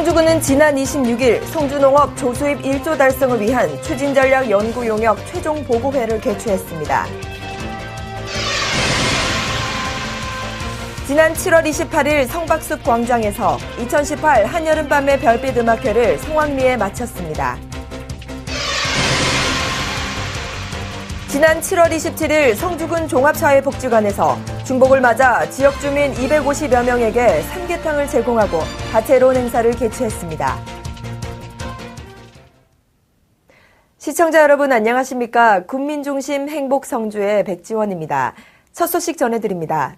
성주군은 지난 26일 성주농업 조수입 1조 달성을 위한 추진전략 연구용역 최종 보고회를 개최했습니다. 지난 7월 28일 성박숲 광장에서 2018 한여름밤의 별빛 음악회를 성황리에 마쳤습니다. 지난 7월 27일 성주군 종합사회복지관에서 중복을 맞아 지역 주민 250여 명에게 삼계탕을 제공하고 다채로운 행사를 개최했습니다. 시청자 여러분 안녕하십니까? 국민중심 행복성주의 백지원입니다. 첫 소식 전해드립니다.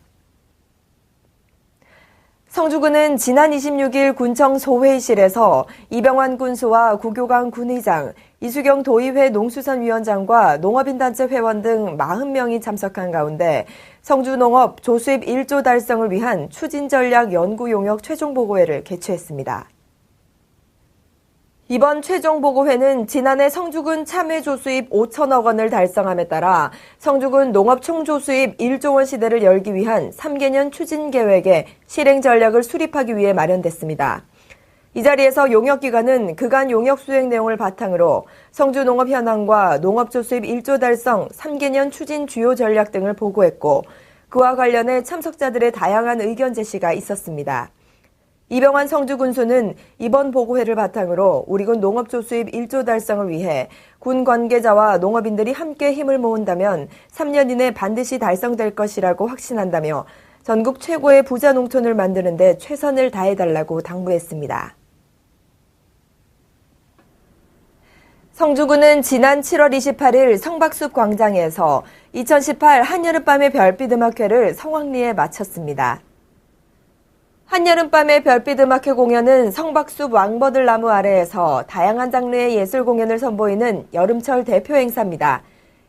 성주군은 지난 26일 군청 소회의실에서 이병환 군수와 구교강 군의장, 이수경 도의회 농수산위원장과 농업인단체 회원 등 40명이 참석한 가운데 성주농업 조수입 1조 달성을 위한 추진전략 연구용역 최종보고회를 개최했습니다. 이번 최종보고회는 지난해 성주군 참외 조수입 5천억 원을 달성함에 따라 성주군 농업 총조수입 1조 원 시대를 열기 위한 3개년 추진계획의 실행 전략을 수립하기 위해 마련됐습니다. 이 자리에서 용역기관은 그간 용역 수행 내용을 바탕으로 성주 농업 현황과 농업 조수입 1조 달성 3개년 추진 주요 전략 등을 보고했고 그와 관련해 참석자들의 다양한 의견 제시가 있었습니다. 이병환 성주군수는 이번 보고회를 바탕으로 우리군 농업 조수입 1조 달성을 위해 군 관계자와 농업인들이 함께 힘을 모은다면 3년 이내 반드시 달성될 것이라고 확신한다며 전국 최고의 부자 농촌을 만드는 데 최선을 다해달라고 당부했습니다. 성주군은 지난 7월 28일 성박숲 광장에서 2018 한여름밤의 별빛 음악회를 성황리에 마쳤습니다. 한여름밤의 별빛 음악회 공연은 성박숲 왕버들 나무 아래에서 다양한 장르의 예술 공연을 선보이는 여름철 대표 행사입니다.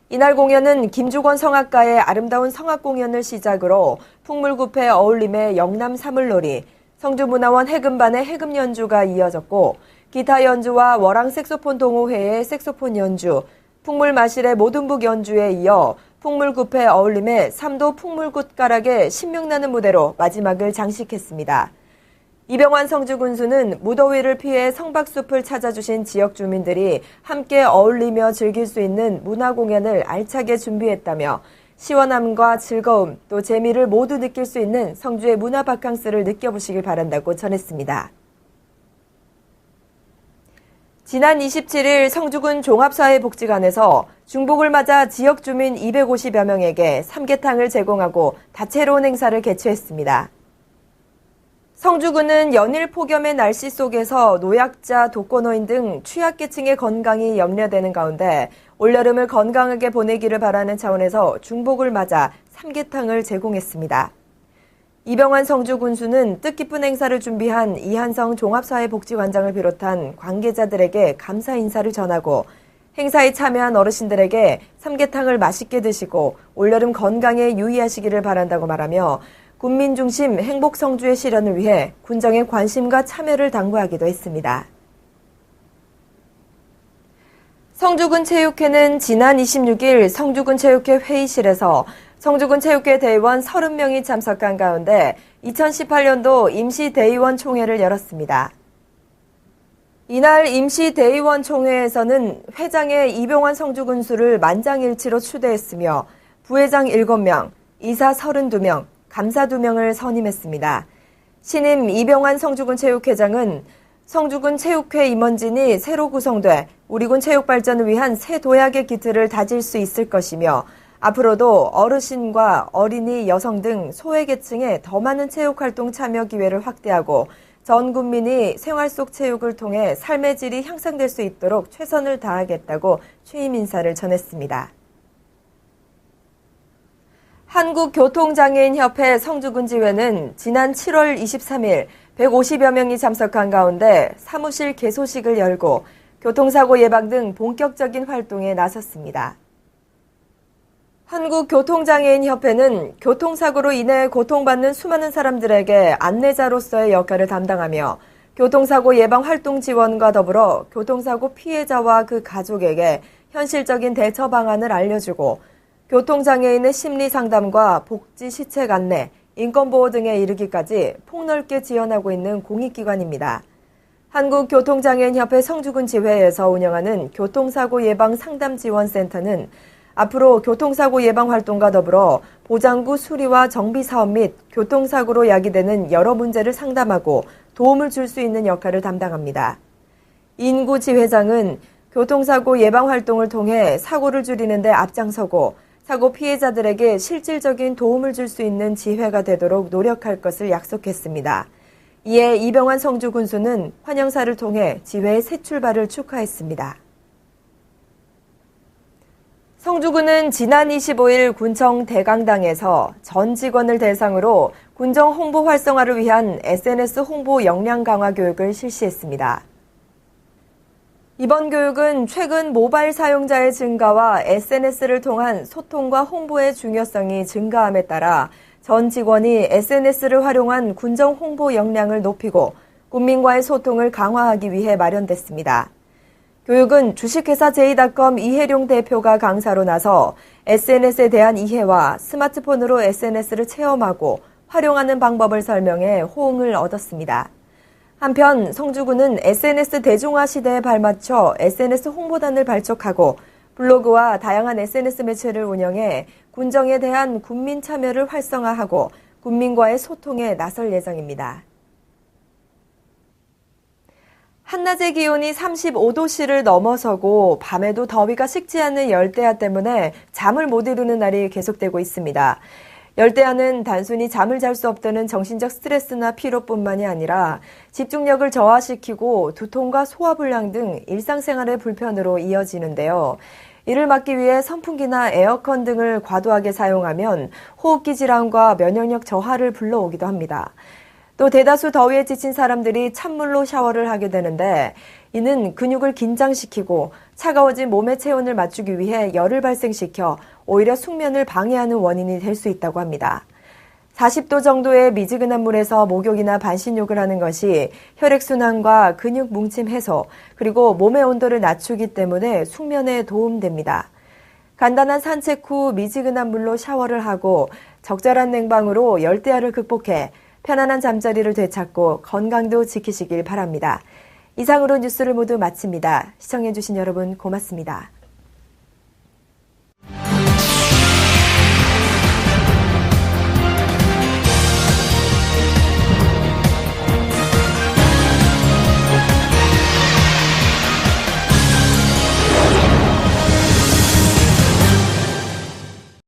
이날 공연은 김주권 성악가의 아름다운 성악 공연을 시작으로 풍물구패 어울림의 영남 사물놀이, 성주문화원 해금반의 해금 연주가 이어졌고 기타 연주와 월앙 색소폰 동호회의 색소폰 연주, 풍물마실의 모둠북 연주에 이어 풍물구패 어울림의 삼도 풍물굿가락의 신명나는 무대로 마지막을 장식했습니다. 이병환 성주군수는 무더위를 피해 성박숲을 찾아주신 지역 주민들이 함께 어울리며 즐길 수 있는 문화공연을 알차게 준비했다며 시원함과 즐거움 또 재미를 모두 느낄 수 있는 성주의 문화 바캉스를 느껴보시길 바란다고 전했습니다. 지난 27일 성주군 종합사회복지관에서 중복을 맞아 지역 주민 250여 명에게 삼계탕을 제공하고 다채로운 행사를 개최했습니다. 성주군은 연일 폭염의 날씨 속에서 노약자, 독거노인 등 취약계층의 건강이 염려되는 가운데 올여름을 건강하게 보내기를 바라는 차원에서 중복을 맞아 삼계탕을 제공했습니다. 이병환 성주군수는 뜻깊은 행사를 준비한 이한성 종합사회복지관장을 비롯한 관계자들에게 감사 인사를 전하고 행사에 참여한 어르신들에게 삼계탕을 맛있게 드시고 올여름 건강에 유의하시기를 바란다고 말하며 군민 중심 행복 성주의 실현을 위해 군정의 관심과 참여를 당부하기도 했습니다. 성주군 체육회는 지난 26일 성주군 체육회 회의실에서 성주군 체육회 대의원 30명이 참석한 가운데 2018년도 임시대의원 총회를 열었습니다. 이날 임시대의원 총회에서는 회장의 이병환 성주군수를 만장일치로 추대했으며 부회장 7명, 이사 32명, 감사 2명을 선임했습니다. 신임 이병환 성주군 체육회장은 성주군 체육회 임원진이 새로 구성돼 우리군 체육 발전을 위한 새 도약의 기틀을 다질 수 있을 것이며 앞으로도 어르신과 어린이, 여성 등 소외계층에 더 많은 체육활동 참여 기회를 확대하고 전 국민이 생활 속 체육을 통해 삶의 질이 향상될 수 있도록 최선을 다하겠다고 취임 인사를 전했습니다. 한국교통장애인협회 성주군지회는 지난 7월 23일 150여 명이 참석한 가운데 사무실 개소식을 열고 교통사고 예방 등 본격적인 활동에 나섰습니다. 한국교통장애인협회는 교통사고로 인해 고통받는 수많은 사람들에게 안내자로서의 역할을 담당하며 교통사고 예방 활동 지원과 더불어 교통사고 피해자와 그 가족에게 현실적인 대처 방안을 알려주고 교통장애인의 심리 상담과 복지 시책 안내, 인권보호 등에 이르기까지 폭넓게 지원하고 있는 공익기관입니다. 한국교통장애인협회 성주군 지회에서 운영하는 교통사고 예방 상담 지원센터는 앞으로 교통사고 예방 활동과 더불어 보장구 수리와 정비 사업 및 교통사고로 야기되는 여러 문제를 상담하고 도움을 줄 수 있는 역할을 담당합니다. 인구 지회장은 교통사고 예방 활동을 통해 사고를 줄이는 데 앞장서고 사고 피해자들에게 실질적인 도움을 줄 수 있는 지회가 되도록 노력할 것을 약속했습니다. 이에 이병환 성주 군수는 환영사를 통해 지회의 새 출발을 축하했습니다. 성주군은 지난 25일 군청 대강당에서 전 직원을 대상으로 군정 홍보 활성화를 위한 SNS 홍보 역량 강화 교육을 실시했습니다. 이번 교육은 최근 모바일 사용자의 증가와 SNS를 통한 소통과 홍보의 중요성이 증가함에 따라 전 직원이 SNS를 활용한 군정 홍보 역량을 높이고 국민과의 소통을 강화하기 위해 마련됐습니다. 교육은 주식회사 제이닷컴 이혜룡 대표가 강사로 나서 SNS에 대한 이해와 스마트폰으로 SNS를 체험하고 활용하는 방법을 설명해 호응을 얻었습니다. 한편 성주군은 SNS 대중화 시대에 발맞춰 SNS 홍보단을 발족하고 블로그와 다양한 SNS 매체를 운영해 군정에 대한 국민 참여를 활성화하고 국민과의 소통에 나설 예정입니다. 한낮의 기온이 35도씨를 넘어서고 밤에도 더위가 식지 않는 열대야 때문에 잠을 못 이루는 날이 계속되고 있습니다. 열대야는 단순히 잠을 잘 수 없다는 정신적 스트레스나 피로뿐만이 아니라 집중력을 저하시키고 두통과 소화불량 등 일상생활의 불편으로 이어지는데요. 이를 막기 위해 선풍기나 에어컨 등을 과도하게 사용하면 호흡기 질환과 면역력 저하를 불러오기도 합니다. 또 대다수 더위에 지친 사람들이 찬물로 샤워를 하게 되는데 이는 근육을 긴장시키고 차가워진 몸의 체온을 맞추기 위해 열을 발생시켜 오히려 숙면을 방해하는 원인이 될 수 있다고 합니다. 40도 정도의 미지근한 물에서 목욕이나 반신욕을 하는 것이 혈액순환과 근육 뭉침 해소, 그리고 몸의 온도를 낮추기 때문에 숙면에 도움됩니다. 간단한 산책 후 미지근한 물로 샤워를 하고 적절한 냉방으로 열대야를 극복해 편안한 잠자리를 되찾고 건강도 지키시길 바랍니다. 이상으로 뉴스를 모두 마칩니다. 시청해주신 여러분 고맙습니다.